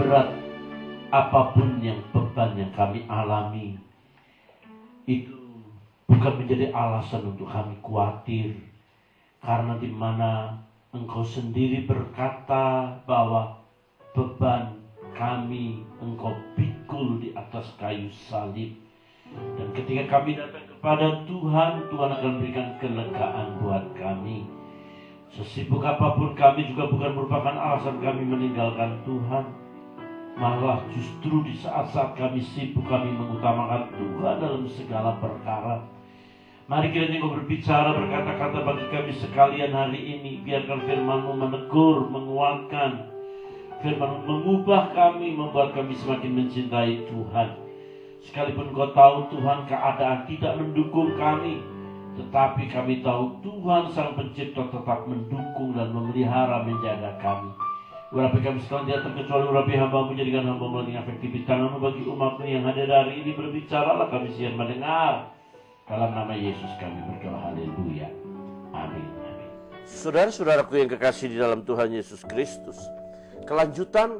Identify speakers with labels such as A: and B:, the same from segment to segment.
A: seberat apapun yang beban yang kami alami, itu bukan menjadi alasan untuk kami khawatir. Karena di mana Engkau sendiri berkata bahwa beban kami Engkau pikul di atas kayu salib. Dan ketika kami datang kepada Tuhan, Tuhan akan berikan kelegaan buat kami. Sesibuk apapun kami juga bukan merupakan alasan kami meninggalkan Tuhan. Malah justru di saat-saat kami sibuk, kami mengutamakan Tuhan dalam segala perkara. Mari kiranya Engkau berbicara, berkata-kata bagi kami sekalian hari ini. Biarkan firman-Mu menegur, menguatkan. Firman-Mu mengubah kami, membuat kami semakin mencintai Tuhan. Sekalipun Engkau tahu Tuhan keadaan tidak mendukung kami, tetapi kami tahu Tuhan Sang Pencipta tetap mendukung dan memelihara, menjaga kami. Urapi kami sekalian tidak terkecuali urapi hamba-Mu, jadikan hamba-Mu lagi efektif di tangan-Mu bagi umat-Mu yang hadir hari ini. Berbicaralah kami siap mendengar. Dalam nama Yesus kami berdoa, haleluya, amin, amin.
B: Saudara-saudaraku yang kekasih di dalam Tuhan Yesus Kristus, kelanjutan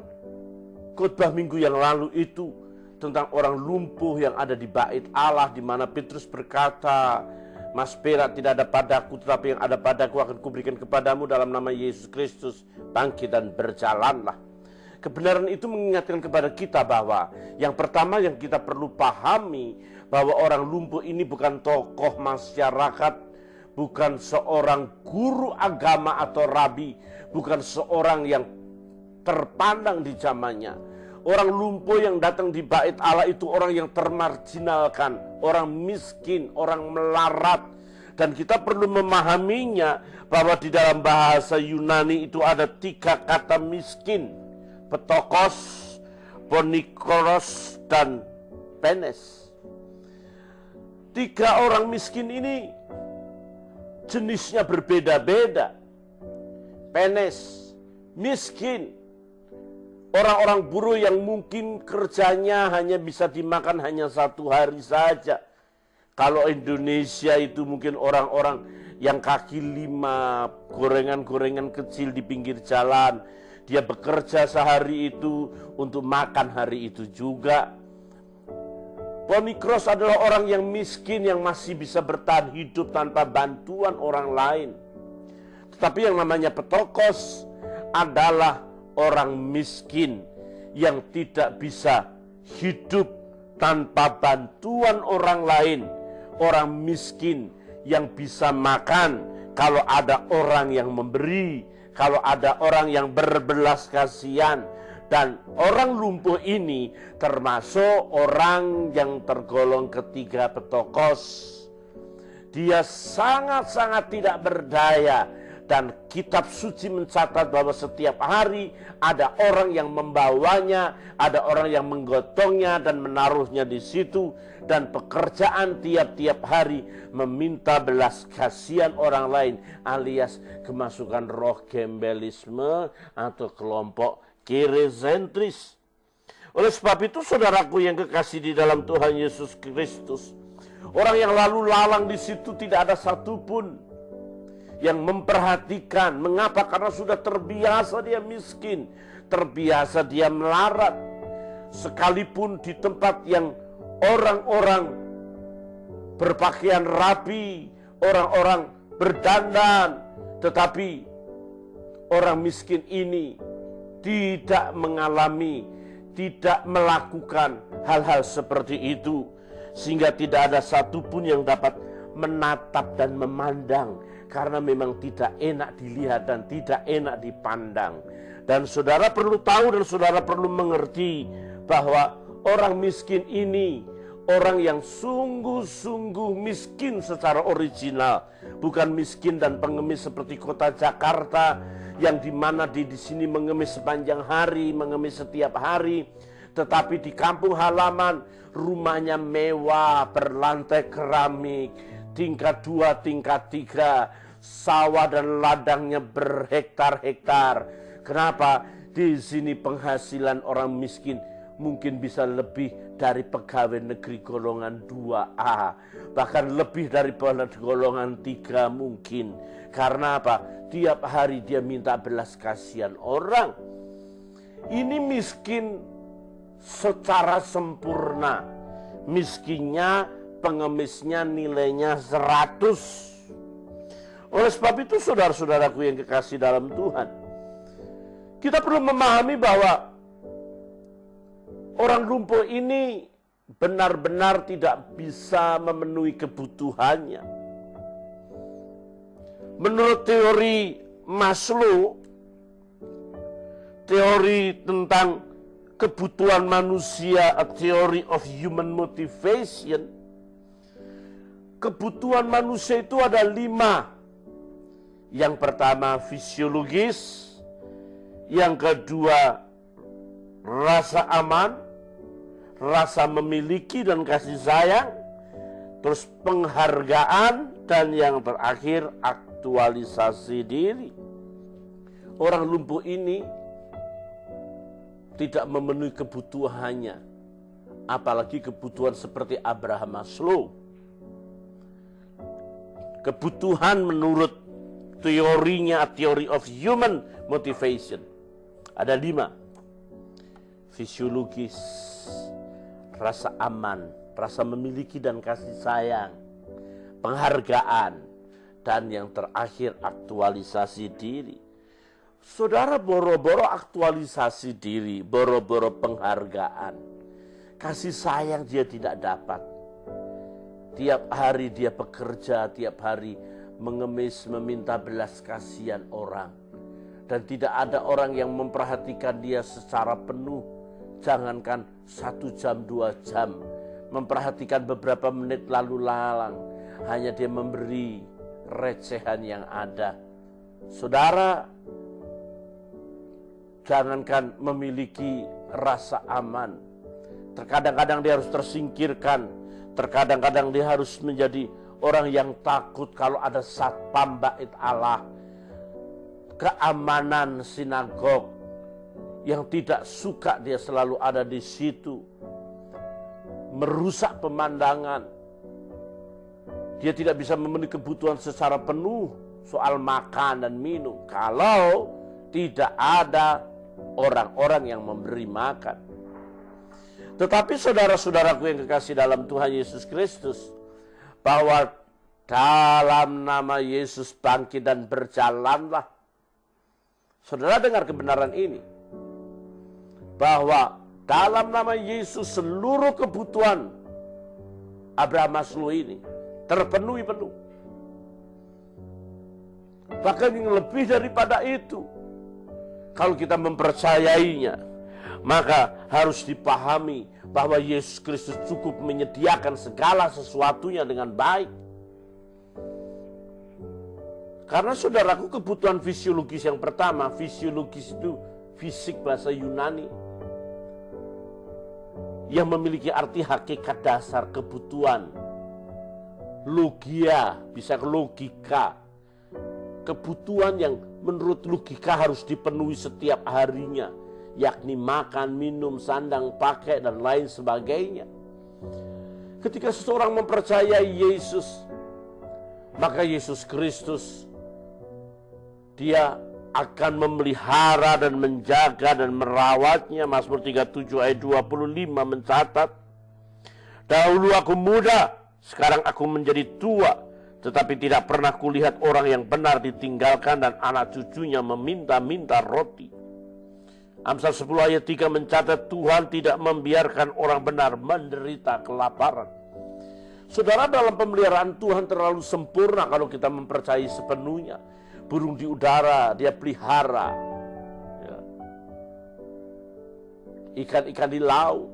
B: khotbah minggu yang lalu itu tentang orang lumpuh yang ada di bait Allah, di mana Petrus berkata, "Mas perak tidak ada padaku, tetapi yang ada padaku akan kuberikan kepadamu dalam nama Yesus Kristus. Bangkit dan berjalanlah." Kebenaran itu mengingatkan kepada kita bahwa yang pertama yang kita perlu pahami, bahwa orang lumpuh ini bukan tokoh masyarakat, bukan seorang guru agama atau rabi, bukan seorang yang terpandang di zamannya. Orang lumpuh yang datang di bait Allah itu orang yang termarginalkan, orang miskin, orang melarat. Dan kita perlu memahaminya bahwa di dalam bahasa Yunani itu ada 3 kata miskin: petokos, ponikoros, dan penes. 3 orang miskin ini jenisnya berbeda-beda. Penes, miskin, orang-orang buruh yang mungkin kerjanya hanya bisa dimakan hanya 1 hari saja. Kalau Indonesia itu mungkin orang-orang yang kaki 5, gorengan-gorengan kecil di pinggir jalan. Dia bekerja sehari itu untuk makan hari itu juga. Ponikros adalah orang yang miskin yang masih bisa bertahan hidup tanpa bantuan orang lain. Tetapi yang namanya petokos adalah orang miskin yang tidak bisa hidup tanpa bantuan orang lain. Orang miskin yang bisa makan kalau ada orang yang memberi, kalau ada orang yang berbelas kasihan. Dan orang lumpuh ini termasuk orang yang tergolong ketiga petokos. Dia sangat-sangat tidak berdaya. Dan kitab suci mencatat bahwa setiap hari ada orang yang membawanya, ada orang yang menggotongnya dan menaruhnya di situ. Dan pekerjaan tiap-tiap hari meminta belas kasihan orang lain, alias kemasukan roh gembelisme atau kelompok kirisentris. Oleh sebab itu, saudaraku yang kekasih di dalam Tuhan Yesus Kristus, orang yang lalu lalang di situ tidak ada satupun yang memperhatikan. Mengapa? Karena sudah terbiasa dia miskin, terbiasa dia melarat. Sekalipun di tempat yang orang-orang berpakaian rapi, orang-orang berdandan, tetapi orang miskin ini tidak mengalami, tidak melakukan hal-hal seperti itu. Sehingga tidak ada satupun yang dapat menatap dan memandang, karena memang tidak enak dilihat dan tidak enak dipandang. Dan saudara perlu tahu dan saudara perlu mengerti bahwa orang miskin ini orang yang sungguh-sungguh miskin secara original, bukan miskin dan pengemis seperti kota Jakarta yang dimana di sini mengemis sepanjang hari, mengemis setiap hari. Tetapi di kampung halaman rumahnya mewah, berlantai keramik, tingkat 2, tingkat 3, sawah dan ladangnya berhektar-hektar. Kenapa? Di sini penghasilan orang miskin mungkin bisa lebih dari pegawai negeri golongan 2A, bahkan lebih dari golongan 3 mungkin. Karena apa? Tiap hari dia minta belas kasihan orang. Ini miskin secara sempurna. Miskinnya, pengemisnya nilainya 100. Oleh sebab itu saudara-saudaraku yang kekasih dalam Tuhan, kita perlu memahami bahwa orang lumpuh ini benar-benar tidak bisa memenuhi kebutuhannya. Menurut teori Maslow, teori tentang kebutuhan manusia, a theory of human motivation, kebutuhan manusia itu ada 5. Yang pertama fisiologis, yang kedua rasa aman, rasa memiliki dan kasih sayang, terus penghargaan, dan yang terakhir aktualisasi diri. Orang lumpuh ini tidak memenuhi kebutuhannya, apalagi kebutuhan seperti Abraham Maslow. Kebutuhan menurut teorinya, theory of human motivation, ada 5. Fisiologis, rasa aman, rasa memiliki dan kasih sayang, penghargaan, dan yang terakhir aktualisasi diri. Saudara boro-boro aktualisasi diri, boro-boro penghargaan, kasih sayang dia tidak dapat. Tiap hari dia bekerja, tiap hari mengemis, meminta belas kasihan orang, dan tidak ada orang yang memperhatikan dia secara penuh. Jangankan 1 jam, 2 jam, memperhatikan beberapa menit lalu lalang, hanya dia memberi recehan yang ada. Saudara, jangankan memiliki rasa aman, terkadang-kadang dia harus tersingkirkan, terkadang-kadang dia harus menjadi orang yang takut kalau ada satpam bait Allah, keamanan sinagog yang tidak suka dia selalu ada di situ, merusak pemandangan. Dia tidak bisa memenuhi kebutuhan secara penuh soal makan dan minum kalau tidak ada orang-orang yang memberi makan. Tetapi saudara-saudaraku yang kekasih dalam Tuhan Yesus Kristus, bahwa dalam nama Yesus bangkit dan berjalanlah. Saudara dengar kebenaran ini, bahwa dalam nama Yesus seluruh kebutuhan Abraham Maslow ini terpenuhi penuh. Bahkan yang lebih daripada itu, kalau kita mempercayainya, maka harus dipahami bahwa Yesus Kristus cukup menyediakan segala sesuatunya dengan baik. Karena saudaraku, kebutuhan fisiologis yang pertama, fisiologis itu fisik bahasa Yunani, yang memiliki arti hakikat dasar kebutuhan. Logia, bisa logika. Kebutuhan yang menurut logika harus dipenuhi setiap harinya, yakni makan, minum, sandang, pakai, dan lain sebagainya. Ketika seseorang mempercayai Yesus, maka Yesus Kristus, dia akan memelihara dan menjaga dan merawatnya. Mazmur 37 ayat 25 mencatat, dahulu aku muda, sekarang aku menjadi tua, tetapi tidak pernah kulihat orang yang benar ditinggalkan dan anak cucunya meminta-minta roti. Amsal 10 ayat 3 mencatat, Tuhan tidak membiarkan orang benar menderita kelaparan. Saudara, dalam pemeliharaan Tuhan terlalu sempurna kalau kita mempercayai sepenuhnya. Burung di udara dia pelihara, ya. Ikan-ikan di laut,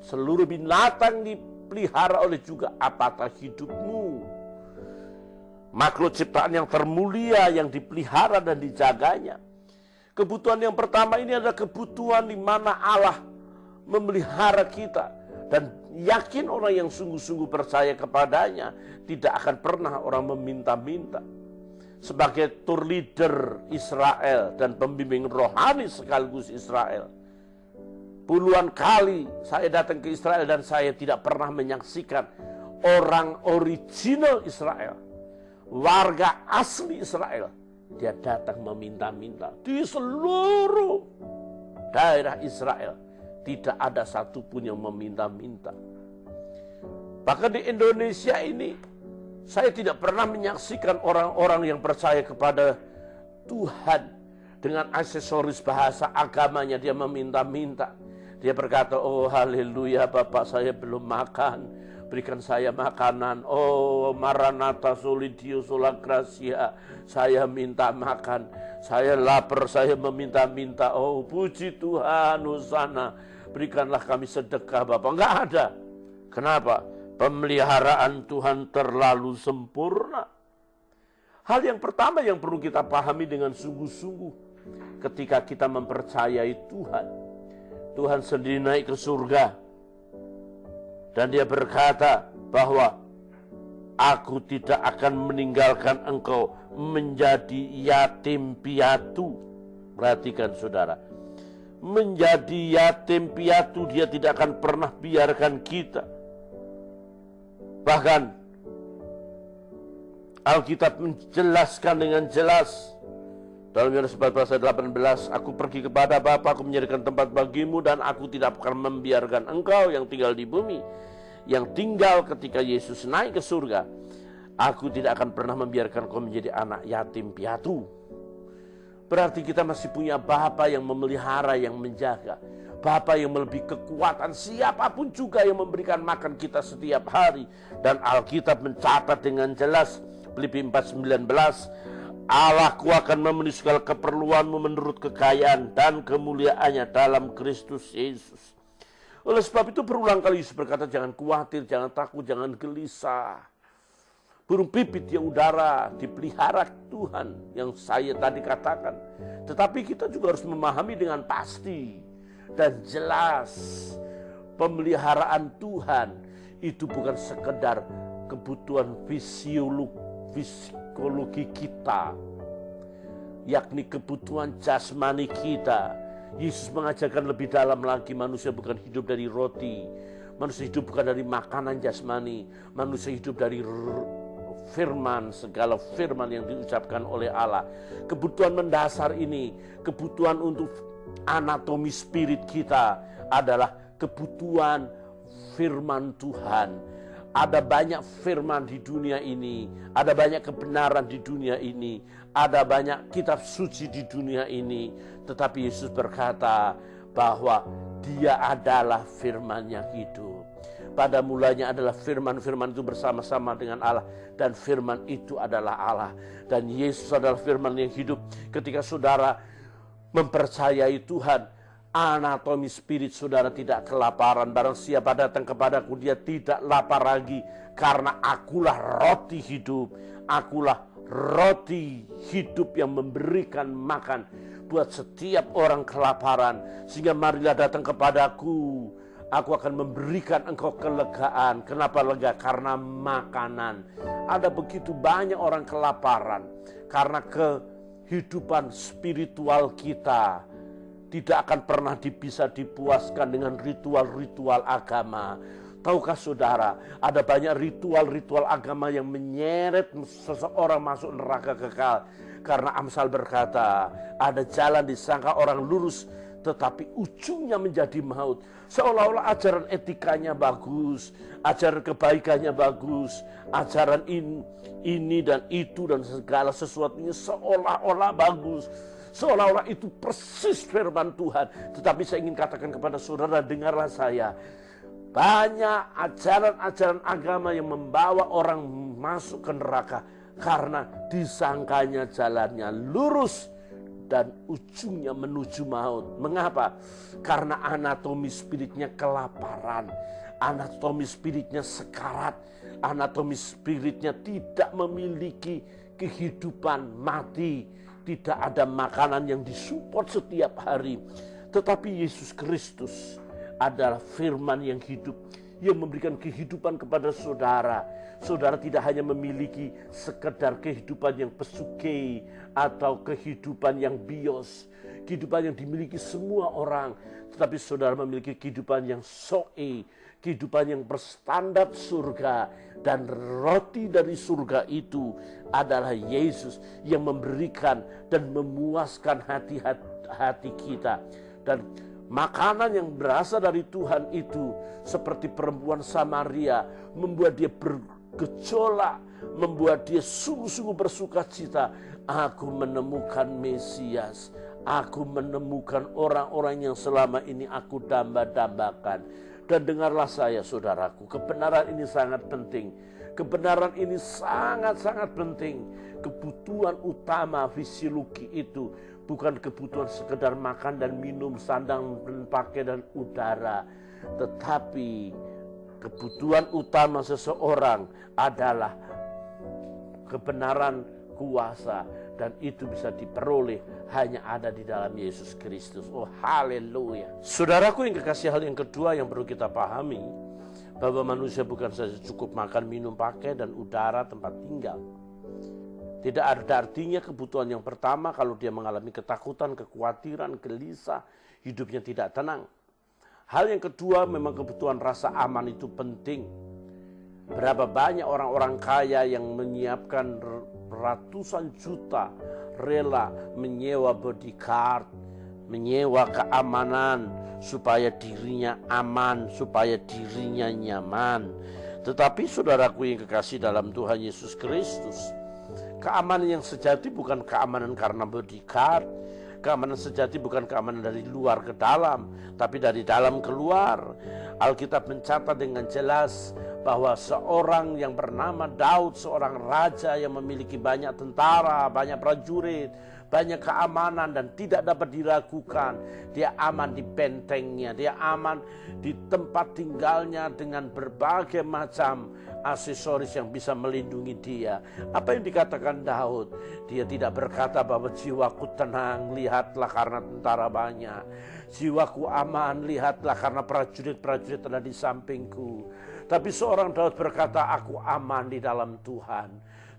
B: seluruh binatang dipelihara oleh juga. Apakah hidupmu? Makhluk ciptaan yang termulia yang dipelihara dan dijaganya. Kebutuhan yang pertama ini adalah kebutuhan di mana Allah memelihara kita. Dan yakin orang yang sungguh-sungguh percaya kepadanya tidak akan pernah orang meminta-minta. Sebagai tour leader Israel dan pembimbing rohani sekaligus Israel, puluhan kali saya datang ke Israel dan saya tidak pernah menyaksikan orang original Israel, warga asli Israel, dia datang meminta-minta di seluruh daerah Israel tidak ada satupun yang meminta-minta. Bahkan di Indonesia ini, saya tidak pernah menyaksikan orang-orang yang percaya kepada Tuhan dengan aksesoris bahasa agamanya dia meminta-minta. Dia berkata, oh haleluya Bapak, saya belum makan, berikan saya makanan. Oh Maranatha Solidio Sola Gracia, saya minta makan. Saya lapar, saya meminta-minta. Oh puji Tuhan, hosana, berikanlah kami sedekah Bapak. Enggak ada. Kenapa? Pemeliharaan Tuhan terlalu sempurna. Hal yang pertama yang perlu kita pahami dengan sungguh-sungguh ketika kita mempercayai Tuhan. Tuhan sendiri naik ke surga dan dia berkata bahwa aku tidak akan meninggalkan engkau menjadi yatim piatu. Perhatikan saudara, menjadi yatim piatu, dia tidak akan pernah biarkan kita. Bahkan Alkitab menjelaskan dengan jelas dalam Yohanes 14 ayat 18, aku pergi kepada Bapa, aku menyediakan tempat bagimu, dan aku tidak akan membiarkan engkau yang tinggal di bumi, yang tinggal ketika Yesus naik ke surga. Aku tidak akan pernah membiarkan kau menjadi anak yatim piatu. Berarti kita masih punya Bapa yang memelihara, yang menjaga. Bapa yang melebihi kekuatan siapapun juga yang memberikan makan kita setiap hari. Dan Alkitab mencatat dengan jelas, Filipi 4:19, Allahku akan memenuhi segala keperluanmu menurut kekayaan dan kemuliaannya dalam Kristus Yesus. Oleh sebab itu berulang kali Yesus berkata, jangan khawatir, jangan takut, jangan gelisah. Burung pipit di udara dipelihara Tuhan yang saya tadi katakan. Tetapi kita juga harus memahami dengan pasti dan jelas, pemeliharaan Tuhan itu bukan sekedar kebutuhan psikologi kita, yakni kebutuhan jasmani kita. Yesus mengajarkan lebih dalam lagi, manusia bukan hidup dari roti, manusia hidup bukan dari makanan jasmani, manusia hidup dari firman, segala firman yang diucapkan oleh Allah. Kebutuhan mendasar ini, kebutuhan untuk anatomi spirit kita adalah kebutuhan firman Tuhan. Ada banyak firman di dunia ini, ada banyak kebenaran di dunia ini, ada banyak kitab suci di dunia ini. Tetapi Yesus berkata bahwa Dia adalah firman yang hidup. Pada mulanya adalah firman itu bersama-sama dengan Allah, dan firman itu adalah Allah. Dan Yesus adalah firman yang hidup. Ketika saudara mempercayai Tuhan, anatomi spirit saudara tidak kelaparan. Barang siapa datang kepadaku, dia tidak lapar lagi, karena akulah roti hidup. Akulah roti hidup yang memberikan makan buat setiap orang kelaparan. Sehingga marilah datang kepadaku, aku akan memberikan engkau kelegaan. Kenapa lega? Karena makanan. Ada begitu banyak orang kelaparan karena kehidupan spiritual kita tidak akan pernah bisa dipuaskan dengan ritual-ritual agama. Tahukah saudara, ada banyak ritual-ritual agama yang menyeret seseorang masuk neraka kekal. Karena Amsal berkata, ada jalan disangka orang lurus, tetapi ujungnya menjadi maut. Seolah-olah ajaran etikanya bagus, ajaran kebaikannya bagus, ajaran ini dan itu dan segala sesuatunya seolah-olah bagus. Seolah-olah itu persis firman Tuhan. Tetapi saya ingin katakan kepada saudara, dengarlah saya. Banyak ajaran-ajaran agama yang membawa orang masuk ke neraka karena disangkanya jalannya lurus dan ujungnya menuju maut. Mengapa? Karena anatomi spiritnya kelaparan, anatomi spiritnya sekarat, anatomi spiritnya tidak memiliki kehidupan mati. Tidak ada makanan yang disupport setiap hari. Tetapi Yesus Kristus adalah firman yang hidup, yang memberikan kehidupan kepada saudara. Saudara tidak hanya memiliki sekedar kehidupan yang pesuke atau kehidupan yang bios, kehidupan yang dimiliki semua orang, tetapi saudara memiliki kehidupan yang soe, kehidupan yang berstandar surga. Dan roti dari surga itu adalah Yesus yang memberikan dan memuaskan hati kita. Dan makanan yang berasal dari Tuhan itu seperti perempuan Samaria, membuat dia bergejolak, membuat dia sungguh-sungguh bersuka cita. Aku menemukan Mesias, aku menemukan orang-orang yang selama ini aku damba-dambakan. Dan dengarlah saya, saudaraku, kebenaran ini sangat penting. Kebenaran ini sangat-sangat penting. Kebutuhan utama fisiologi itu bukan kebutuhan sekedar makan dan minum, sandang dan pakai dan udara. Tetapi kebutuhan utama seseorang adalah kebenaran, kuasa, dan itu bisa diperoleh hanya ada di dalam Yesus Kristus. Oh, haleluya. Saudaraku yang kekasih, hal yang kedua yang perlu kita pahami, bahwa manusia bukan saja cukup makan, minum, pakai, dan udara tempat tinggal. Tidak ada artinya kebutuhan yang pertama kalau dia mengalami ketakutan, kekhawatiran, gelisah, hidupnya tidak tenang. Hal yang kedua, memang kebutuhan rasa aman itu penting. Berapa banyak orang-orang kaya yang menyiapkan ratusan juta rela menyewa bodyguard, menyewa keamanan supaya dirinya aman, supaya dirinya nyaman. Tetapi saudaraku yang kekasih dalam Tuhan Yesus Kristus, keamanan yang sejati bukan keamanan karena bodyguard. Keamanan sejati bukan keamanan dari luar ke dalam, tapi dari dalam keluar. Alkitab mencatat dengan jelas bahwa seorang yang bernama Daud, seorang raja yang memiliki banyak tentara, banyak prajurit, banyak keamanan dan tidak dapat diragukan. Dia aman di bentengnya, dia aman di tempat tinggalnya dengan berbagai macam aksesoris yang bisa melindungi dia. Apa yang dikatakan Daud? Dia tidak berkata bahwa jiwaku tenang, lihatlah karena tentara banyak. Jiwaku aman, lihatlah karena prajurit-prajurit ada di sampingku. Tapi seorang Daud berkata, aku aman di dalam Tuhan.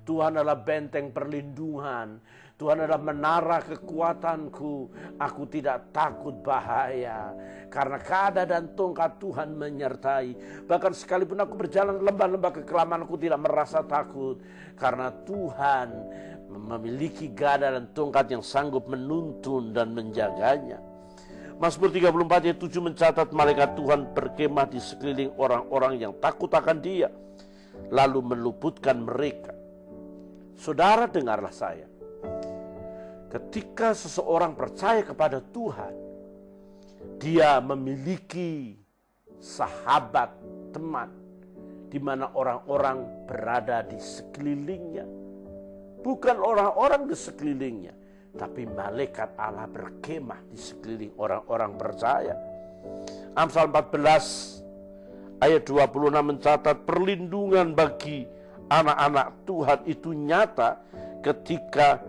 B: Tuhan adalah benteng perlindungan. Tuhan adalah menara kekuatanku. Aku tidak takut bahaya. Karena kada dan tongkat Tuhan menyertai. Bahkan sekalipun aku berjalan lembah-lembah kekelaman, aku tidak merasa takut. Karena Tuhan memiliki gada dan tongkat yang sanggup menuntun dan menjaganya. Mazmur 34 ayat 7 mencatat malaikat Tuhan berkemah di sekeliling orang-orang yang takut akan Dia, lalu meluputkan mereka. Saudara, dengarlah saya. Ketika seseorang percaya kepada Tuhan, dia memiliki sahabat, teman, di mana orang-orang berada di sekelilingnya. Bukan orang-orang di sekelilingnya, tapi malaikat Allah berkemah di sekeliling orang-orang percaya. Amsal 14 ayat 26 mencatat perlindungan bagi anak-anak Tuhan itu nyata ketika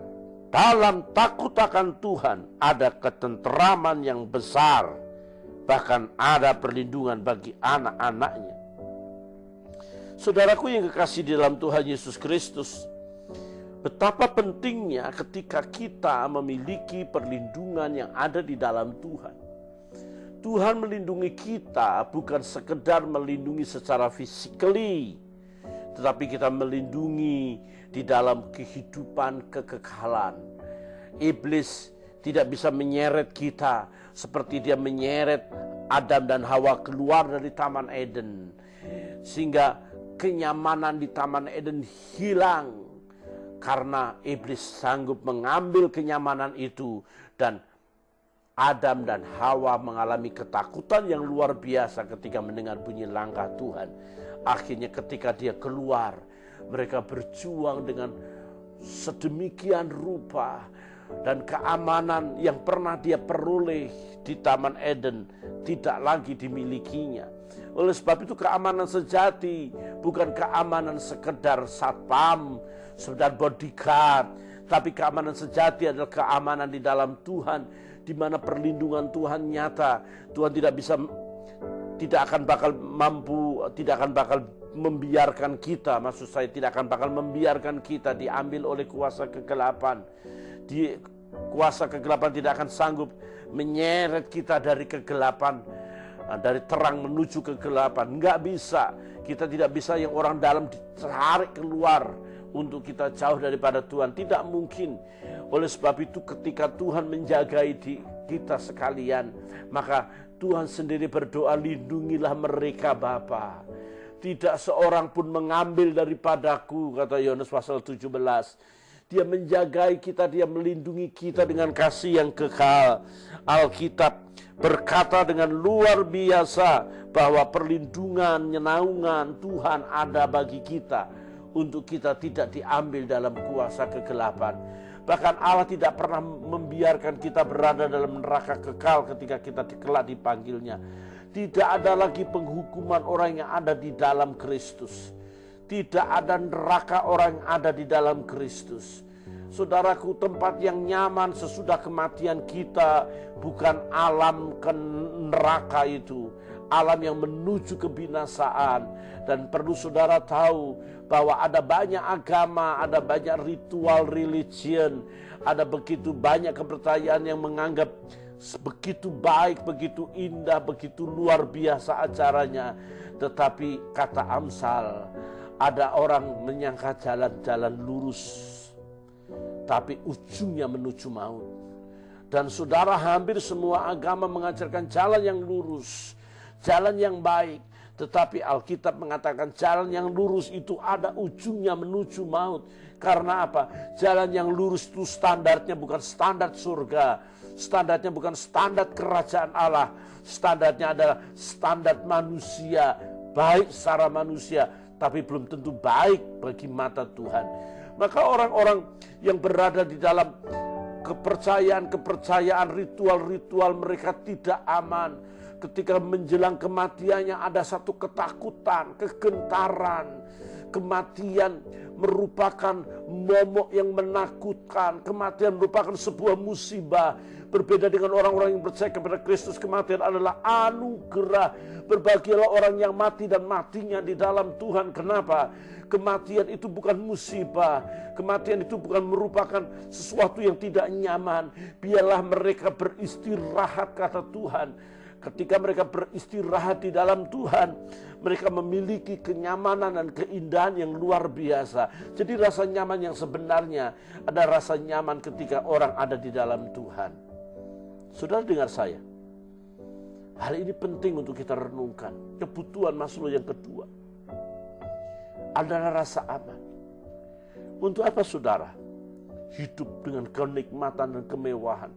B: dalam takut akan Tuhan ada ketenteraman yang besar, bahkan ada perlindungan bagi anak-anaknya. Saudaraku yang kekasih di dalam Tuhan Yesus Kristus, betapa pentingnya ketika kita memiliki perlindungan yang ada di dalam Tuhan. Tuhan melindungi kita bukan sekedar melindungi secara fisikali, tetapi kita melindungi di dalam kehidupan kekekalan. Iblis tidak bisa menyeret kita seperti dia menyeret Adam dan Hawa keluar dari Taman Eden. Sehingga kenyamanan di Taman Eden hilang. Karena iblis sanggup mengambil kenyamanan itu. Dan Adam dan Hawa mengalami ketakutan yang luar biasa ketika mendengar bunyi langkah Tuhan. Akhirnya ketika dia keluar, mereka berjuang dengan sedemikian rupa. Dan keamanan yang pernah dia peroleh di Taman Eden tidak lagi dimilikinya. Oleh sebab itu keamanan sejati bukan keamanan sekedar satpam, sekedar bodyguard. Tapi keamanan sejati adalah keamanan di dalam Tuhan, di mana perlindungan Tuhan nyata. Tuhan tidak akan bakal membiarkan kita, maksud saya tidak akan bakal membiarkan kita diambil oleh kuasa kegelapan. Kuasa kegelapan tidak akan sanggup menyeret kita dari kegelapan, dari terang menuju kegelapan. Enggak bisa. Kita tidak bisa yang orang dalam ditarik keluar untuk kita jauh daripada Tuhan. Tidak mungkin. Oleh sebab itu ketika Tuhan menjagai kita sekalian. Maka Tuhan sendiri berdoa, lindungilah mereka Bapa. Tidak seorang pun mengambil daripadaku, kata Yohanes pasal 17. Dia menjagai kita, dia melindungi kita dengan kasih yang kekal. Alkitab berkata dengan luar biasa bahwa perlindungan, naungan Tuhan ada bagi kita untuk kita tidak diambil dalam kuasa kegelapan. Bahkan Allah tidak pernah membiarkan kita berada dalam neraka kekal ketika kita kelak dipanggilnya. Tidak ada lagi penghukuman orang yang ada di dalam Kristus. Tidak ada neraka orang yang ada di dalam Kristus. Saudaraku, tempat yang nyaman sesudah kematian kita bukan alam neraka itu, alam yang menuju kebinasaan. Dan perlu saudara tahu bahwa ada banyak agama, ada banyak ritual religion, ada begitu banyak kepercayaan yang menganggap begitu baik, begitu indah, begitu luar biasa acaranya. Tetapi kata Amsal, ada orang menyangka jalan-jalan lurus, tapi ujungnya menuju maut. Dan saudara, hampir semua agama mengajarkan jalan yang lurus, jalan yang baik. Tetapi Alkitab mengatakan jalan yang lurus itu ada ujungnya menuju maut. Karena apa? Jalan yang lurus itu standarnya bukan standar surga. Standarnya bukan standar kerajaan Allah. Standarnya adalah standar manusia. Baik secara manusia, tapi belum tentu baik bagi mata Tuhan. Maka orang-orang yang berada di dalam kepercayaan, ritual-ritual mereka tidak aman. Ketika menjelang kematiannya ada satu ketakutan, kegentaran. Kematian merupakan momok yang menakutkan. Kematian merupakan sebuah musibah. Berbeda dengan orang-orang yang percaya kepada Kristus, kematian adalah anugerah. Berbahagialah orang yang mati dan matinya di dalam Tuhan. Kenapa? Kematian itu bukan musibah. Kematian itu bukan merupakan sesuatu yang tidak nyaman. Biarlah mereka beristirahat, kata Tuhan. Ketika mereka beristirahat di dalam Tuhan, mereka memiliki kenyamanan dan keindahan yang luar biasa. Jadi rasa nyaman yang sebenarnya ada rasa nyaman ketika orang ada di dalam Tuhan. Saudara dengar saya. Hal ini penting untuk kita renungkan. Kebutuhan Maslow yang kedua adalah rasa aman. Untuk apa saudara hidup dengan kenikmatan dan kemewahan,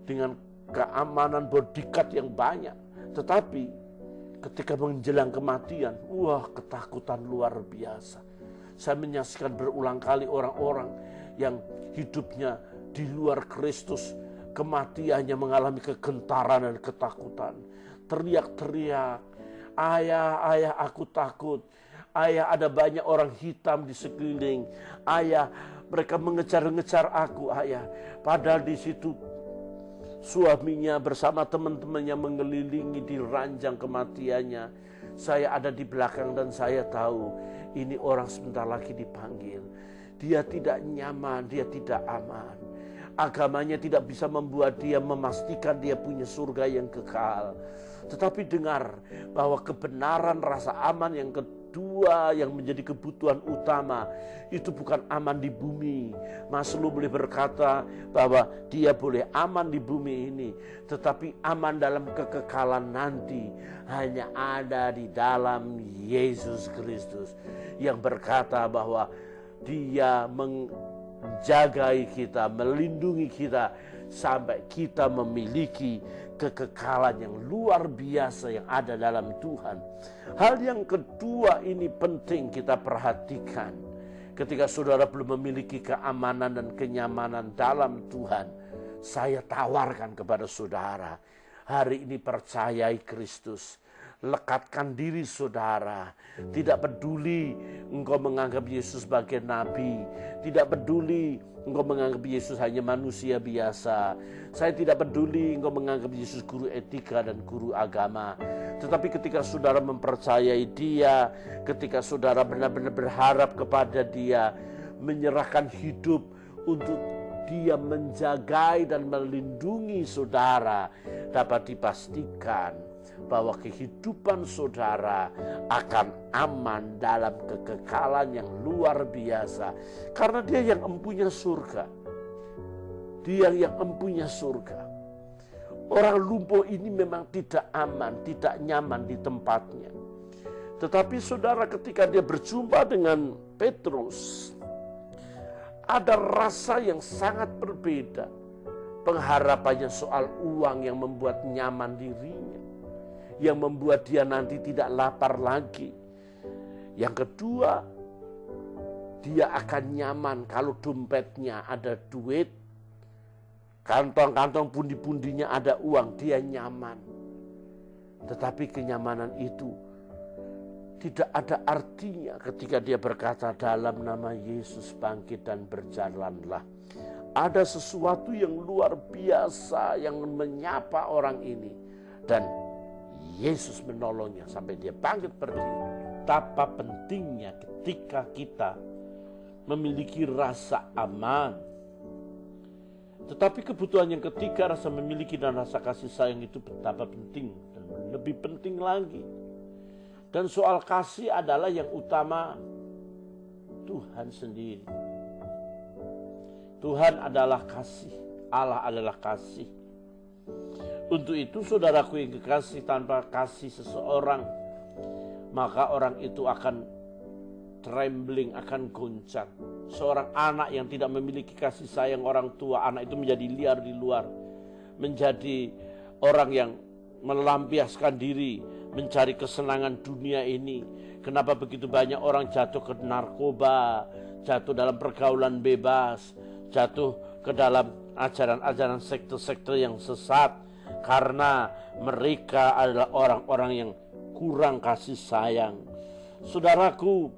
B: dengan keamanan bodyguard yang banyak, tetapi ketika menjelang kematian, wah, ketakutan luar biasa. Saya menyaksikan berulang kali orang-orang yang hidupnya di luar Kristus, kematiannya mengalami kegentaran dan ketakutan. Teriak-teriak, ayah, ayah, aku takut. Ayah, ada banyak orang hitam di sekeliling. Ayah, mereka mengejar-ngejar aku, ayah. Padahal di situ suaminya bersama teman-temannya mengelilingi di ranjang kematiannya. Saya ada di belakang dan saya tahu ini orang sebentar lagi dipanggil. Dia tidak nyaman, dia tidak aman. Agamanya tidak bisa membuat dia memastikan dia punya surga yang kekal. Tetapi dengar bahwa kebenaran rasa aman yang kedua yang menjadi kebutuhan utama itu bukan aman di bumi. Maslow boleh berkata bahwa dia boleh aman di bumi ini, tetapi aman dalam kekekalan nanti hanya ada di dalam Yesus Kristus yang berkata bahwa dia menjagai kita, melindungi kita sampai kita memiliki kekekalan yang luar biasa yang ada dalam Tuhan. Hal yang kedua ini penting kita perhatikan. Ketika saudara belum memiliki keamanan dan kenyamanan dalam Tuhan, saya tawarkan kepada saudara, hari ini percayai Kristus. Lekatkan diri saudara. Tidak peduli engkau menganggap Yesus sebagai nabi, tidak peduli engkau menganggap Yesus hanya manusia biasa. Saya tidak peduli engkau menganggap Yesus guru etika dan guru agama. Tetapi ketika saudara mempercayai dia, ketika saudara benar-benar berharap kepada dia, menyerahkan hidup untuk dia menjagai dan melindungi saudara, dapat dipastikan bahwa kehidupan saudara akan aman dalam kekekalan yang luar biasa. Karena dia yang empunya surga. Dia yang empunya surga. Orang lumpuh ini memang tidak aman, tidak nyaman di tempatnya. Tetapi saudara, ketika dia berjumpa dengan Petrus, ada rasa yang sangat berbeda. Pengharapannya soal uang yang membuat nyaman dirinya, yang membuat dia nanti tidak lapar lagi. Yang kedua, dia akan nyaman kalau dompetnya ada duit, kantong-kantong pundi-pundinya ada uang, dia nyaman. Tetapi kenyamanan itu tidak ada artinya ketika dia berkata, dalam nama Yesus bangkit dan berjalanlah. Ada sesuatu yang luar biasa yang menyapa orang ini. Dan Yesus menolongnya sampai dia bangkit berdiri. Betapa pentingnya ketika kita memiliki rasa aman. Tetapi kebutuhan yang ketiga, rasa memiliki dan rasa kasih sayang itu betapa penting. Dan lebih penting lagi. Dan soal kasih adalah yang utama Tuhan sendiri. Tuhan adalah kasih. Allah adalah kasih. Untuk itu saudaraku yang kekasih, tanpa kasih seseorang, maka orang itu akan trembling, akan goncang. Seorang anak yang tidak memiliki kasih sayang orang tua, anak itu menjadi liar di luar. Menjadi orang yang melampiaskan diri, mencari kesenangan dunia ini. Kenapa begitu banyak orang jatuh ke narkoba, jatuh dalam pergaulan bebas, jatuh ke dalam ajaran-ajaran sekte-sekte yang sesat, karena mereka adalah orang-orang yang kurang kasih sayang. Saudaraku,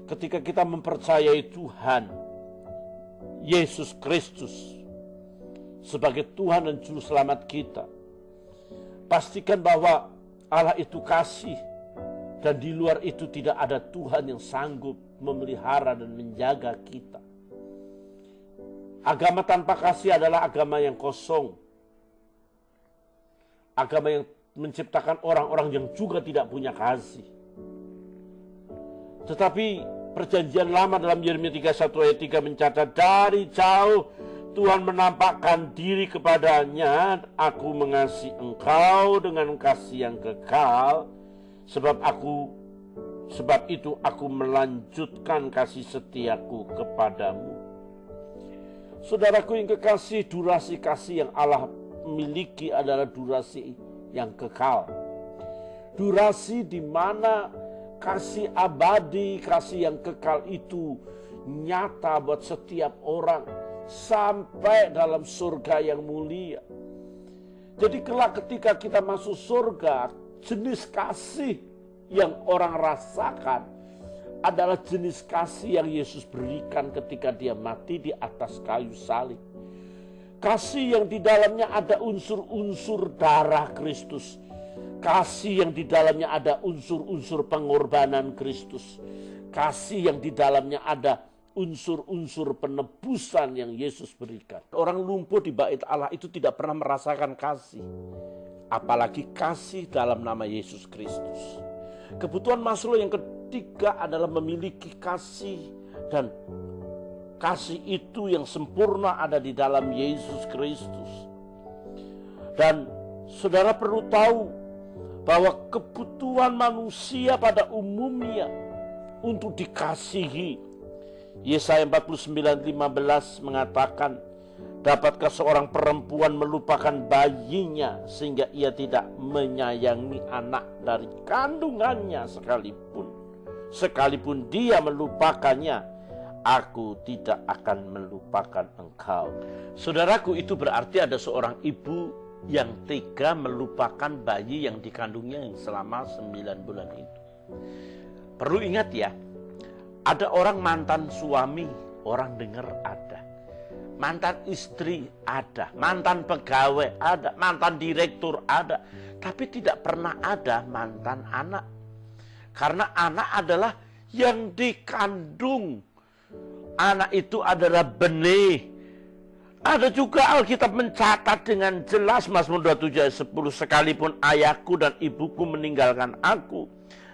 B: ketika kita mempercayai Tuhan Yesus Kristus sebagai Tuhan dan Juru Selamat kita, pastikan bahwa Allah itu kasih, dan di luar itu tidak ada Tuhan yang sanggup memelihara dan menjaga kita. Agama tanpa kasih adalah agama yang kosong. Agama yang menciptakan orang-orang yang juga tidak punya kasih. Tetapi perjanjian lama dalam Yeremia 31 ayat 3 mencatat, dari jauh Tuhan menampakkan diri kepadanya, aku mengasihi engkau dengan kasih yang kekal, sebab itu aku melanjutkan kasih setiaku kepadamu. Saudaraku yang kekasih, durasi kasih yang Allah miliki adalah durasi yang kekal. Durasi di mana kasih abadi, kasih yang kekal itu nyata buat setiap orang sampai dalam surga yang mulia. Jadi kelak ketika kita masuk surga, jenis kasih yang orang rasakan adalah jenis kasih yang Yesus berikan ketika dia mati di atas kayu salib. Kasih yang di dalamnya ada unsur-unsur darah Kristus. Kasih yang di dalamnya ada unsur-unsur pengorbanan Kristus. Kasih yang di dalamnya ada unsur-unsur penebusan yang Yesus berikan. Orang lumpuh di bait Allah itu tidak pernah merasakan kasih. Apalagi kasih dalam nama Yesus Kristus. Kebutuhan Maslow yang ketiga adalah memiliki kasih, dan kasih itu yang sempurna ada di dalam Yesus Kristus. Dan saudara perlu tahu bahwa kebutuhan manusia pada umumnya untuk dikasihi. Yesaya 49:15 mengatakan, dapatkah seorang perempuan melupakan bayinya sehingga ia tidak menyayangi anak dari kandungannya sekalipun dia melupakannya, aku tidak akan melupakan engkau. Saudaraku, itu berarti ada seorang ibu yang tega melupakan bayi yang dikandungnya yang selama 9 bulan itu. Perlu ingat ya, ada orang mantan suami, orang dengar ada. Mantan istri ada, mantan pegawai ada, mantan direktur ada. Tapi tidak pernah ada mantan anak. Karena anak adalah yang dikandung. Anak itu adalah benih. Ada juga Alkitab mencatat dengan jelas, Mazmur 27 ayat 10, sekalipun ayahku dan ibuku meninggalkan aku,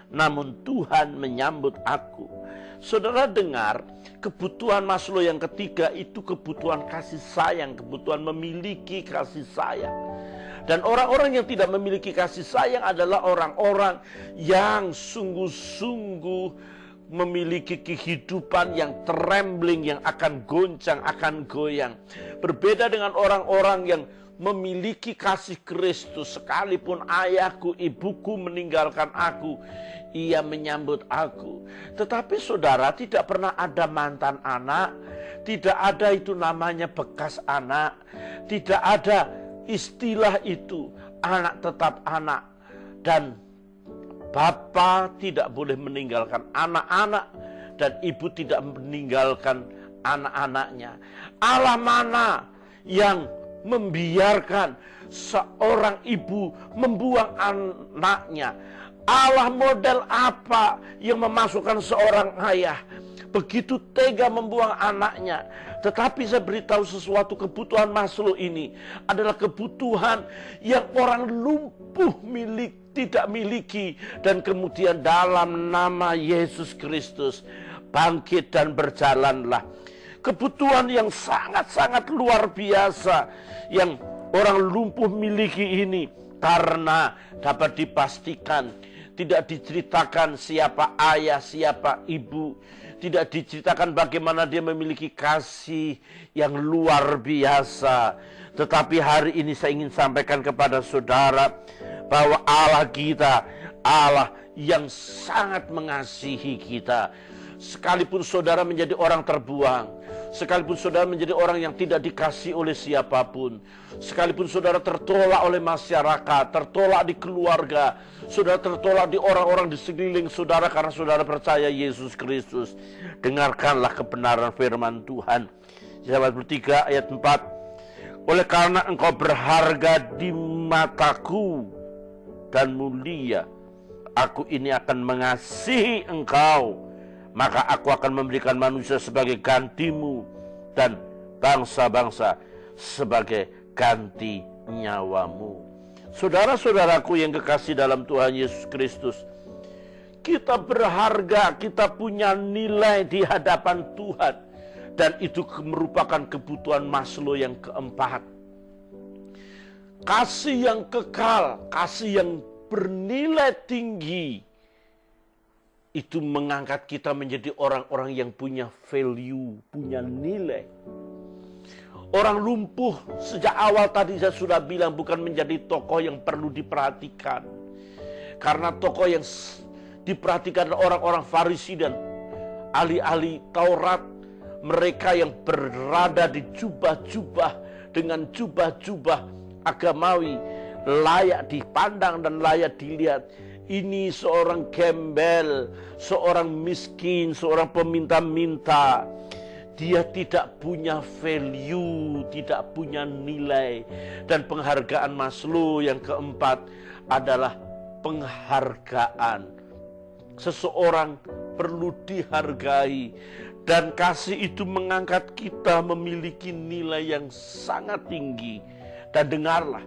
B: namun Tuhan menyambut aku. Saudara dengar, kebutuhan Maslow yang ketiga itu kebutuhan kasih sayang, kebutuhan memiliki kasih sayang. Dan orang-orang yang tidak memiliki kasih sayang adalah orang-orang yang sungguh-sungguh memiliki kehidupan yang trembling, yang akan goncang, akan goyang. Berbeda dengan orang-orang yang memiliki kasih Kristus. Sekalipun ayahku, ibuku meninggalkan aku, ia menyambut aku. Tetapi saudara, tidak pernah ada mantan anak, tidak ada itu namanya bekas anak, tidak ada istilah itu, anak tetap anak. Dan Bapa tidak boleh meninggalkan anak-anak, dan ibu tidak meninggalkan anak-anaknya. Allah mana yang membiarkan seorang ibu membuang anaknya? Allah model apa yang memasukkan seorang ayah begitu tega membuang anaknya? Tetapi saya beritahu sesuatu, kebutuhan Maslow ini adalah kebutuhan yang orang lumpuh tidak miliki. Dan kemudian dalam nama Yesus Kristus bangkit dan berjalanlah. Kebutuhan yang sangat-sangat luar biasa yang orang lumpuh miliki ini, karena dapat dipastikan tidak diceritakan siapa ayah, siapa ibu, tidak diceritakan bagaimana dia memiliki kasih yang luar biasa. Tetapi hari ini saya ingin sampaikan kepada saudara bahwa Allah kita, Allah yang sangat mengasihi kita. Sekalipun saudara menjadi orang terbuang, sekalipun saudara menjadi orang yang tidak dikasih oleh siapapun, sekalipun saudara tertolak oleh masyarakat, tertolak di keluarga, saudara tertolak di orang-orang di sekeliling saudara karena saudara percaya Yesus Kristus, dengarkanlah kebenaran firman Tuhan. Yesaya 43 ayat 4. Oleh karena engkau berharga di mataku dan mulia, aku ini akan mengasihi engkau, maka aku akan memberikan manusia sebagai gantimu dan bangsa-bangsa sebagai ganti nyawamu. Saudara-saudaraku yang kekasih dalam Tuhan Yesus Kristus, kita berharga, kita punya nilai di hadapan Tuhan, dan itu merupakan kebutuhan Maslow yang keempat. Kasih yang kekal, kasih yang bernilai tinggi, itu mengangkat kita menjadi orang-orang yang punya value, punya nilai. Orang lumpuh sejak awal tadi saya sudah bilang bukan menjadi tokoh yang perlu diperhatikan. Karena tokoh yang diperhatikan adalah orang-orang Farisi dan ahli-ahli Taurat. Mereka yang berada di jubah-jubah dengan jubah-jubah agamawi, layak dipandang dan layak dilihat. Ini seorang gembel, seorang miskin, seorang peminta-minta. Dia tidak punya value, tidak punya nilai. Dan penghargaan Maslow yang keempat adalah penghargaan. Seseorang perlu dihargai. Dan kasih itu mengangkat kita memiliki nilai yang sangat tinggi. Dan dengarlah,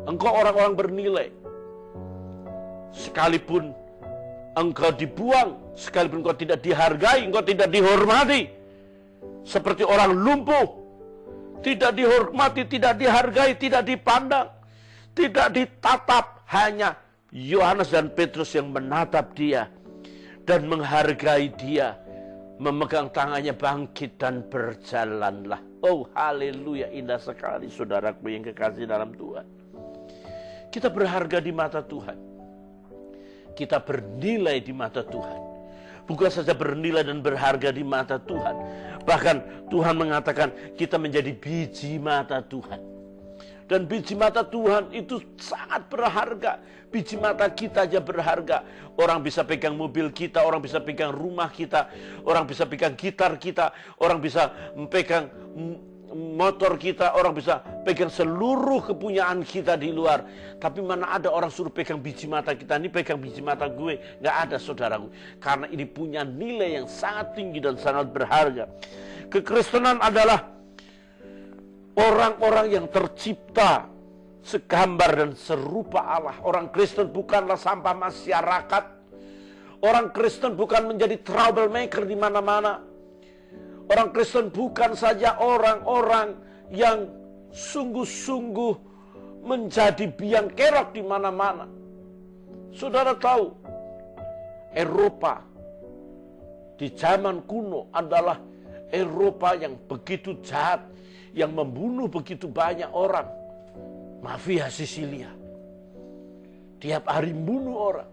B: engkau orang-orang bernilai. Sekalipun engkau dibuang, sekalipun engkau tidak dihargai, engkau tidak dihormati, seperti orang lumpuh, tidak dihormati, tidak dihargai, tidak dipandang, tidak ditatap. Hanya Yohanes dan Petrus yang menatap dia dan menghargai dia, memegang tangannya, bangkit dan berjalanlah. Oh haleluya, indah sekali saudaraku yang kekasih dalam Tuhan. Kita berharga di mata Tuhan. Kita bernilai di mata Tuhan. Bukan saja bernilai dan berharga di mata Tuhan, bahkan Tuhan mengatakan kita menjadi biji mata Tuhan. Dan biji mata Tuhan itu sangat berharga. Biji mata kita aja berharga. Orang bisa pegang mobil kita, orang bisa pegang rumah kita, orang bisa pegang gitar kita, orang bisa pegang motor kita, orang bisa pegang seluruh kepunyaan kita di luar. Tapi mana ada orang suruh pegang biji mata kita, ini pegang biji mata gue. Gak ada saudaraku. Karena ini punya nilai yang sangat tinggi dan sangat berharga. Kekristenan adalah orang-orang yang tercipta segambar dan serupa Allah. Orang Kristen bukanlah sampah masyarakat. Orang Kristen bukan menjadi troublemaker di mana-mana. Orang Kristen bukan saja orang-orang yang sungguh-sungguh menjadi biang kerok di mana-mana. Saudara tahu, Eropa di zaman kuno adalah Eropa yang begitu jahat, yang membunuh begitu banyak orang. Mafia Sisilia. Tiap hari membunuh orang.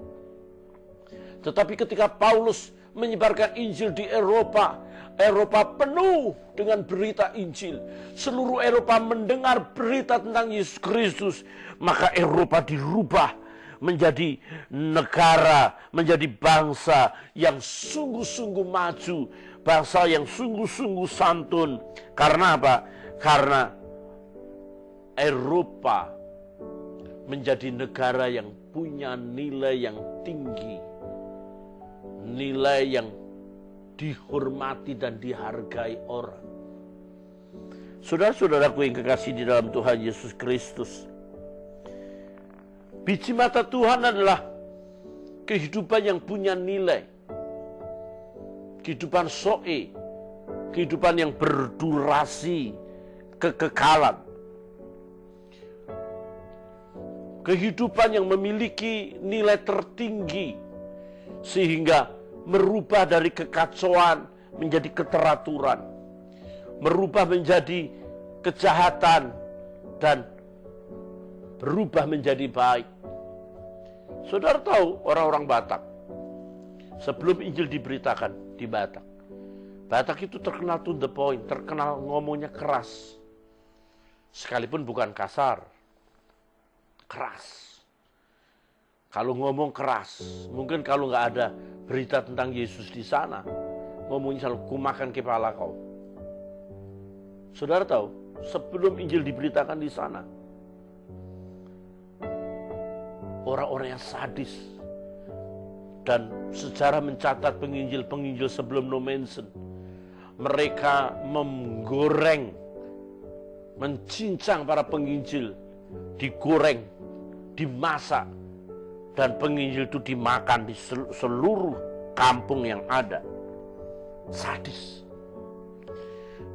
B: Tetapi ketika Paulus menyebarkan Injil di Eropa, Eropa penuh dengan berita Injil. Seluruh Eropa mendengar berita tentang Yesus Kristus. Maka Eropa dirubah menjadi negara, menjadi bangsa yang sungguh-sungguh maju. Bangsa yang sungguh-sungguh santun. Karena apa? Karena Eropa menjadi negara yang punya nilai yang tinggi. Nilai yang dihormati dan dihargai orang. Saudara-saudaraku yang kekasih di dalam Tuhan Yesus Kristus, biji mata Tuhan adalah kehidupan yang punya nilai. Kehidupan soe, kehidupan yang berdurasi, kekekalan. Kehidupan yang memiliki nilai tertinggi, sehingga merubah dari kekacauan menjadi keteraturan, merubah menjadi kejahatan, dan berubah menjadi baik. Saudara tahu orang-orang Batak, sebelum Injil diberitakan di Batak, Batak itu terkenal to the point, terkenal ngomongnya keras. Sekalipun bukan kasar, keras. Kalau ngomong keras, mungkin kalau nggak ada berita tentang Yesus di sana, ngomongnya selalu kumakan kepala kau. Saudara tahu, sebelum Injil diberitakan di sana, orang-orang yang sadis, dan sejarah mencatat penginjil-penginjil sebelum no mention, mereka menggoreng, mencincang para penginjil, digoreng, dimasak, dan penginjil itu dimakan di seluruh kampung yang ada. Sadis.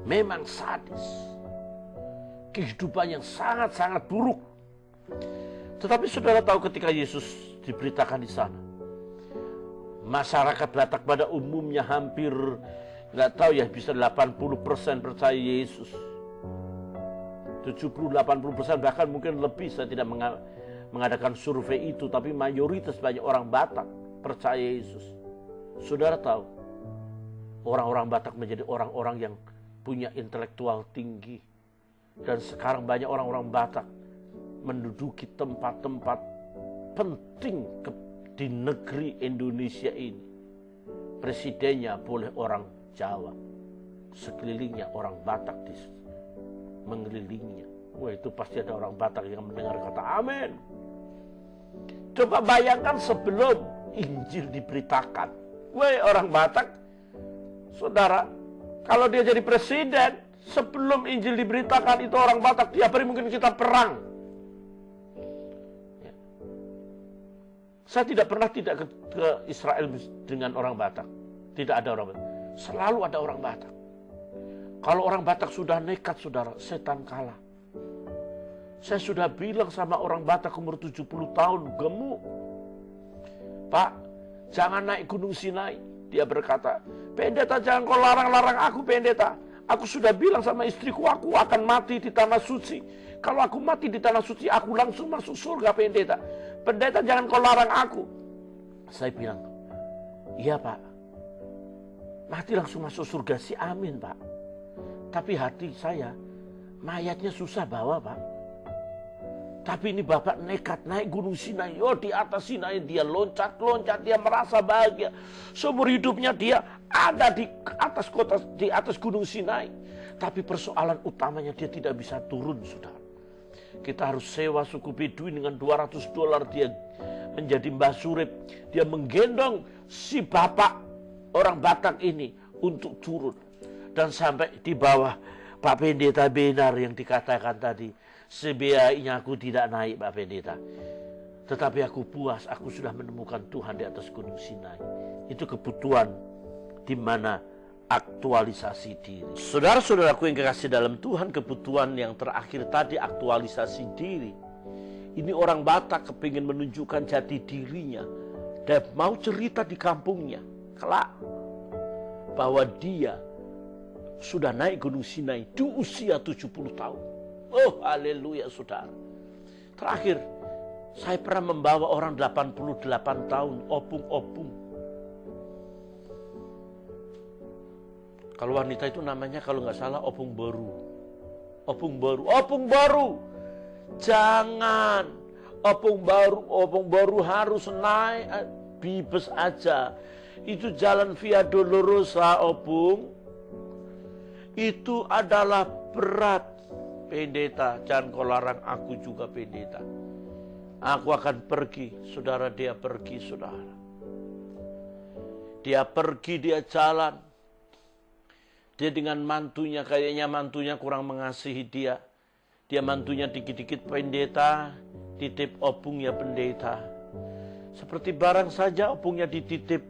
B: Memang sadis. Kehidupan yang sangat-sangat buruk. Tetapi saudara tahu ketika Yesus diberitakan di sana, masyarakat Batak pada umumnya hampir, nggak tahu ya, bisa 80% percaya Yesus. 70-80% bahkan mungkin lebih, saya tidak mengadakan survei itu, tapi mayoritas banyak orang Batak percaya Yesus. Saudara tahu, orang-orang Batak menjadi orang-orang yang punya intelektual tinggi. Dan sekarang banyak orang-orang Batak menduduki tempat-tempat penting di negeri Indonesia ini. Presidennya boleh orang Jawa, sekelilingnya orang Batak mengelilinginya. Wah, itu pasti ada orang Batak yang mendengar kata amin. Coba bayangkan sebelum Injil diberitakan. Wah, orang Batak, saudara, kalau dia jadi presiden, sebelum Injil diberitakan itu orang Batak, tiap hari mungkin kita perang. Ya. Saya tidak pernah tidak ke Israel dengan orang Batak. Tidak ada orang Batak. Selalu ada orang Batak. Kalau orang Batak sudah nekat, saudara, setan kalah. Saya sudah bilang sama orang Batak umur 70 tahun, gemuk. Pak, jangan naik Gunung Sinai. Dia berkata, pendeta jangan kau larang-larang aku, pendeta. Aku sudah bilang sama istriku, aku akan mati di tanah suci. Kalau aku mati di tanah suci, aku langsung masuk surga, pendeta. Pendeta jangan kau larang aku. Saya bilang, iya Pak. Mati langsung masuk surga sih, amin Pak. Tapi hati saya, mayatnya susah bawa Pak. Tapi ini Bapak nekat naik Gunung Sinai. Oh, di atas Sinai dia loncat-loncat, dia merasa bahagia. Seumur hidupnya dia ada di atas kota, di atas Gunung Sinai. Tapi persoalan utamanya dia tidak bisa turun, saudara. Kita harus sewa suku Beduin dengan $200. Dia menjadi Mbah Surip. Dia menggendong si bapak orang Batak ini untuk turun. Dan sampai di bawah Pak Pendeta benar yang dikatakan tadi. Sebaiknya aku tidak naik Pak Pendeta. Tetapi aku puas, aku sudah menemukan Tuhan di atas Gunung Sinai. Itu kebutuhan di mana aktualisasi diri. Saudara-saudaraku yang kekasih dalam Tuhan, kebutuhan yang terakhir tadi aktualisasi diri. Ini orang Batak kepingin menunjukkan jati dirinya dan mau cerita di kampungnya kelak bahwa dia sudah naik Gunung Sinai di usia 70 tahun. Oh, haleluya saudara. Terakhir, saya pernah membawa orang 88 tahun, opung-opung. Kalau wanita itu namanya kalau nggak salah opung baru. Opung baru, opung baru. Jangan opung baru harus naik bibes aja. Itu jalan Via Dolorosa opung. Itu adalah berat. Pendeta, jangan kau larang aku juga pendeta. Aku akan pergi, saudara, dia pergi, saudara. Dia pergi, dia jalan. Dia dengan mantunya, kayaknya mantunya kurang mengasihi dia. Dia mantunya dikit-dikit pendeta, titip opung ya pendeta. Seperti barang saja opungnya dititip,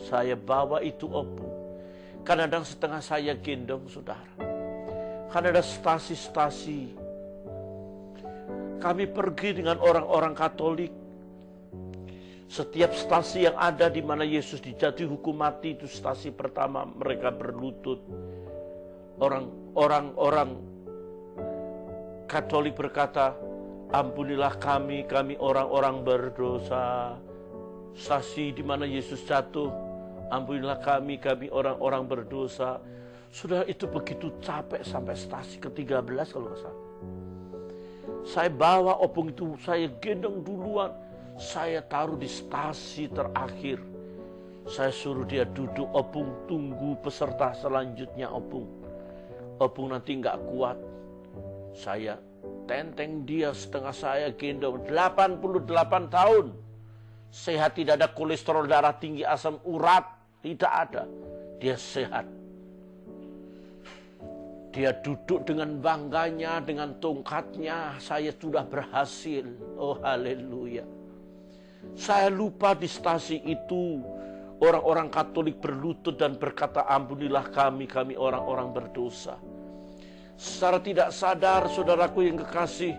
B: saya bawa itu opung. Kadang-kadang setengah saya gendong, saudara. Kan ada stasi-stasi. Kami pergi dengan orang-orang Katolik. Setiap stasi yang ada di mana Yesus dijatuhi hukum mati, itu stasi pertama mereka berlutut. Orang-orang Katolik berkata, ampunilah kami orang-orang berdosa. Stasi di mana Yesus jatuh, ampunilah kami orang-orang berdosa. Sudah itu begitu capek sampai stasi ke-13 kalau nggak salah. Saya bawa opung itu, saya gendong duluan. Saya taruh di stasi terakhir. Saya suruh dia duduk, opung tunggu peserta selanjutnya opung. Opung nanti nggak kuat. Saya tenteng dia setengah saya gendong. 88 tahun. Sehat, tidak ada kolesterol darah tinggi, asam urat. Tidak ada. Dia sehat. Dia duduk dengan bangganya, dengan tongkatnya. Saya sudah berhasil. Oh haleluya. Saya lupa di stasi itu orang-orang Katolik berlutut dan berkata, ampunilah kami orang-orang berdosa. Secara tidak sadar, saudaraku yang kekasih,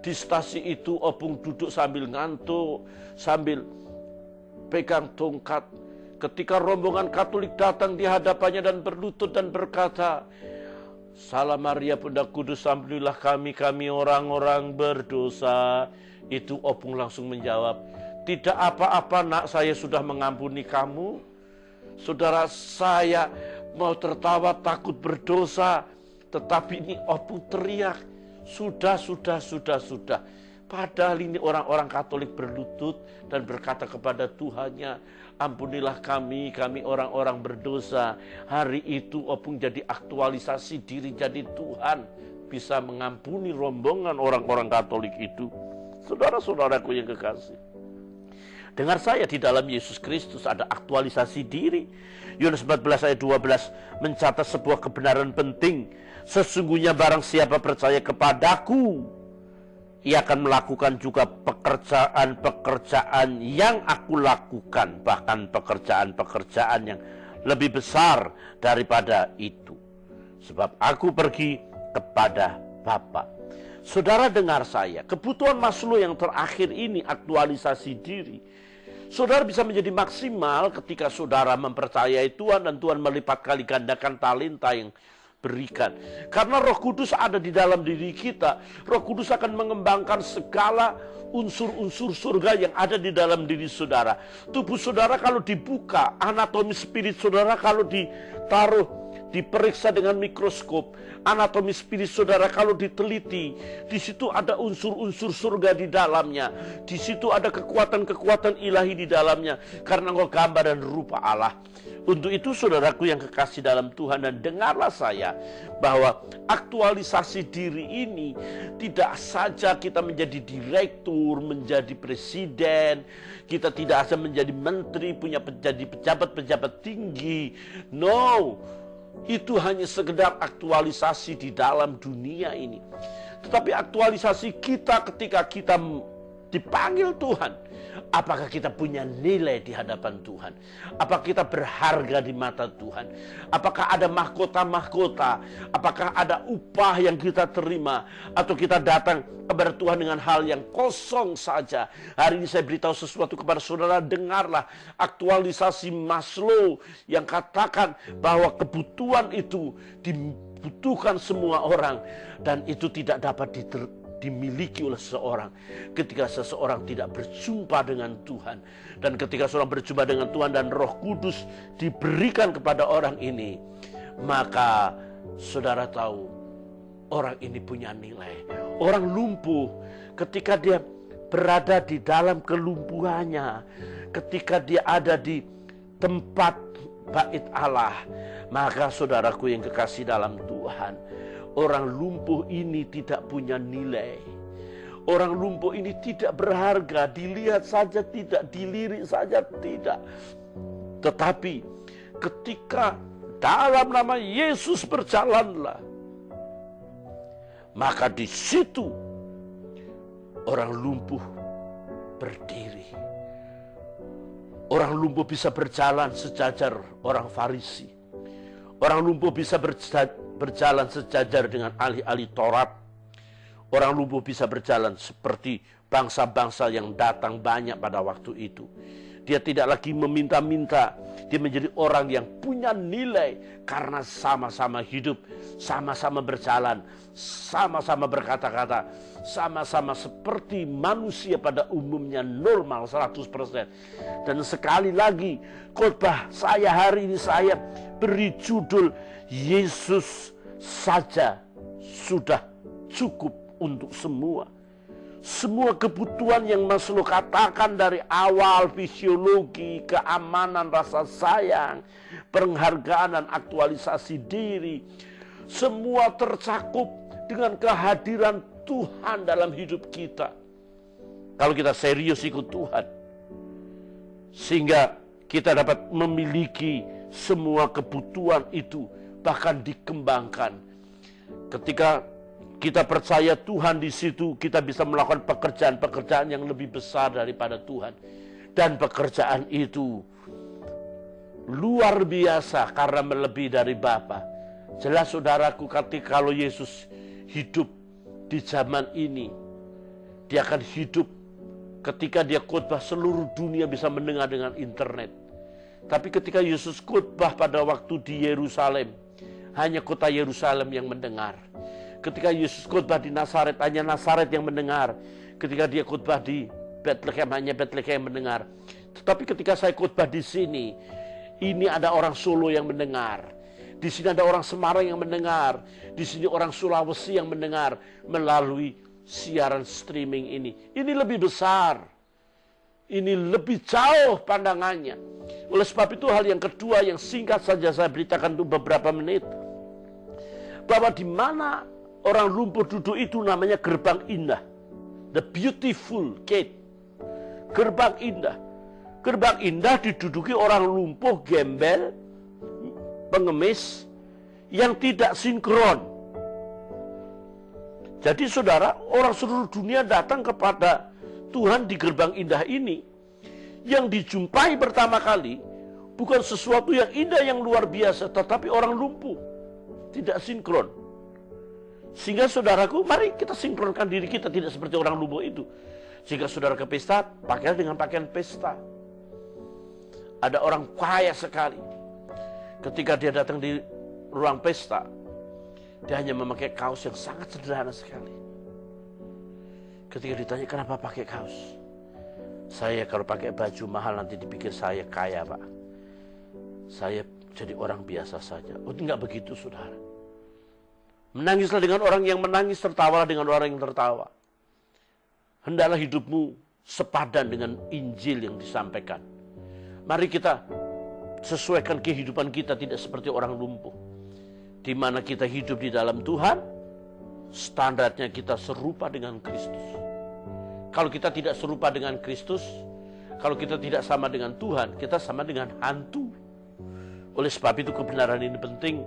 B: di stasi itu opung duduk sambil ngantuk, sambil pegang tongkat. Ketika rombongan Katolik datang di hadapannya dan berlutut dan berkata, Salam Maria Bunda Kudus, ampunilah kami orang-orang berdosa. Itu opung langsung menjawab, tidak apa-apa nak, saya sudah mengampuni kamu. Saudara, saya mau tertawa takut berdosa, tetapi ini opung teriak, sudah. Padahal ini orang-orang Katolik berlutut dan berkata kepada Tuhannya, ampunilah kami orang-orang berdosa. Hari itu opung jadi aktualisasi diri jadi Tuhan, bisa mengampuni rombongan orang-orang Katolik itu. Saudara-saudaraku yang kekasih, dengar saya, di dalam Yesus Kristus ada aktualisasi diri. Yohanes 14 ayat 12 mencatat sebuah kebenaran penting. Sesungguhnya barang siapa percaya kepadaku, ia akan melakukan juga pekerjaan-pekerjaan yang aku lakukan. Bahkan pekerjaan-pekerjaan yang lebih besar daripada itu. Sebab aku pergi kepada Bapa. Saudara dengar saya, kebutuhan Maslow yang terakhir ini aktualisasi diri. Saudara bisa menjadi maksimal ketika saudara mempercayai Tuhan dan Tuhan melipat kali gandakan talenta yang berikan. Karena Roh Kudus ada di dalam diri kita. Roh Kudus akan mengembangkan segala unsur-unsur surga yang ada di dalam diri saudara. Tubuh saudara kalau dibuka, anatomi spirit saudara kalau ditaruh, diperiksa dengan mikroskop, anatomi spirit saudara kalau diteliti, di situ ada unsur-unsur surga di dalamnya. Di situ ada kekuatan-kekuatan ilahi di dalamnya, karena engkau gambar dan rupa Allah. Untuk itu saudaraku yang kekasih dalam Tuhan, dan dengarlah saya, bahwa aktualisasi diri ini tidak saja kita menjadi direktur, menjadi presiden, kita tidak saja menjadi menteri, menjadi pejabat-pejabat tinggi. No, itu hanya sekedar aktualisasi di dalam dunia ini. Tetapi aktualisasi kita ketika kita dipanggil Tuhan, apakah kita punya nilai di hadapan Tuhan? Apakah kita berharga di mata Tuhan? Apakah ada mahkota-mahkota? Apakah ada upah yang kita terima? Atau kita datang kepada Tuhan dengan hal yang kosong saja? Hari ini saya beritahu sesuatu kepada saudara, dengarlah aktualisasi Maslow yang katakan bahwa kebutuhan itu dibutuhkan semua orang, dan itu tidak dapat dimiliki oleh seseorang ketika seseorang tidak berjumpa dengan Tuhan. Dan ketika seorang berjumpa dengan Tuhan dan Roh Kudus diberikan kepada orang ini, maka saudara tahu orang ini punya nilai. Orang lumpuh ketika dia berada di dalam kelumpuhannya, ketika dia ada di tempat bait Allah, maka saudaraku yang kekasih dalam Tuhan, orang lumpuh ini tidak punya nilai. Orang lumpuh ini tidak berharga, dilihat saja tidak, dilirik saja tidak. Tetapi ketika dalam nama Yesus berjalanlah, maka di situ orang lumpuh berdiri. Orang lumpuh bisa berjalan sejajar orang Farisi. Orang lumpuh bisa berjalan sejajar dengan ahli-ahli Taurat. Orang lumpuh bisa berjalan seperti bangsa-bangsa yang datang banyak pada waktu itu. Dia tidak lagi meminta-minta. Dia menjadi orang yang punya nilai karena sama-sama hidup, sama-sama berjalan, sama-sama berkata-kata, sama-sama seperti manusia pada umumnya, normal 100%. Dan sekali lagi, khotbah saya hari ini saya beri judul Yesus saja sudah cukup untuk semua. Semua kebutuhan yang Maslow katakan dari awal, fisiologi, keamanan, rasa sayang, penghargaan dan aktualisasi diri, semua tercakup dengan kehadiran Tuhan dalam hidup kita. Kalau kita serius ikut Tuhan, sehingga kita dapat memiliki semua kebutuhan itu, bahkan dikembangkan. Ketika kita percaya Tuhan, di situ kita bisa melakukan pekerjaan-pekerjaan yang lebih besar daripada Tuhan. Dan pekerjaan itu luar biasa karena melebihi dari Bapa. Jelas saudaraku, kalau Yesus hidup di zaman ini, dia akan hidup ketika dia khotbah seluruh dunia bisa mendengar dengan internet. Tapi ketika Yesus khotbah pada waktu di Yerusalem, hanya kota Yerusalem yang mendengar. Ketika Yesus khotbah di Nazaret, hanya Nazaret yang mendengar. Ketika dia khotbah di Bethlehem, hanya Bethlehem yang mendengar. Tetapi ketika saya khotbah di sini, ini ada orang Solo yang mendengar. Di sini ada orang Semarang yang mendengar. Di sini orang Sulawesi yang mendengar melalui siaran streaming ini. Ini lebih besar. Ini lebih jauh pandangannya. Oleh sebab itu hal yang kedua yang singkat saja saya beritakan untuk beberapa menit. Bahwa di mana orang lumpuh duduk itu namanya gerbang indah. The beautiful gate. Gerbang indah. Gerbang indah diduduki orang lumpuh, gembel, pengemis, yang tidak sinkron. Jadi saudara, orang seluruh dunia datang kepada Tuhan di gerbang indah ini. Yang dijumpai pertama kali bukan sesuatu yang indah yang luar biasa, tetapi orang lumpuh. Tidak sinkron. Sehingga saudaraku, mari kita sinkronkan diri kita tidak seperti orang lumpuh itu. Jika saudara ke pesta, pakailah dengan pakaian pesta. Ada orang kaya sekali. Ketika dia datang di ruang pesta, dia hanya memakai kaos yang sangat sederhana sekali. Ketika ditanya kenapa pakai kaos, saya kalau pakai baju mahal nanti dipikir saya kaya, Pak. Saya jadi orang biasa saja. Oh, enggak begitu, saudara. Menangislah dengan orang yang menangis, tertawalah dengan orang yang tertawa. Hendaklah hidupmu sepadan dengan Injil yang disampaikan. Mari kita sesuaikan kehidupan kita tidak seperti orang lumpuh. Di mana kita hidup di dalam Tuhan, standarnya kita serupa dengan Kristus. Kalau kita tidak serupa dengan Kristus, kalau kita tidak sama dengan Tuhan, kita sama dengan hantu. Oleh sebab itu kebenaran ini penting.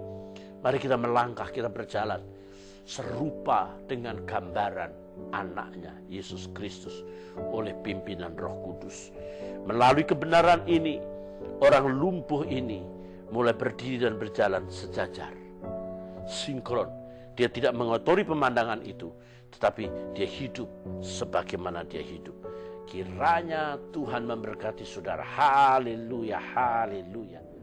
B: Mari kita melangkah, kita berjalan serupa dengan gambaran anaknya Yesus Kristus oleh pimpinan Roh Kudus. Melalui kebenaran ini, orang lumpuh ini mulai berdiri dan berjalan sejajar, sinkron. Dia tidak mengotori pemandangan itu, tetapi dia hidup sebagaimana dia hidup. Kiranya Tuhan memberkati saudara. Haleluya, haleluya.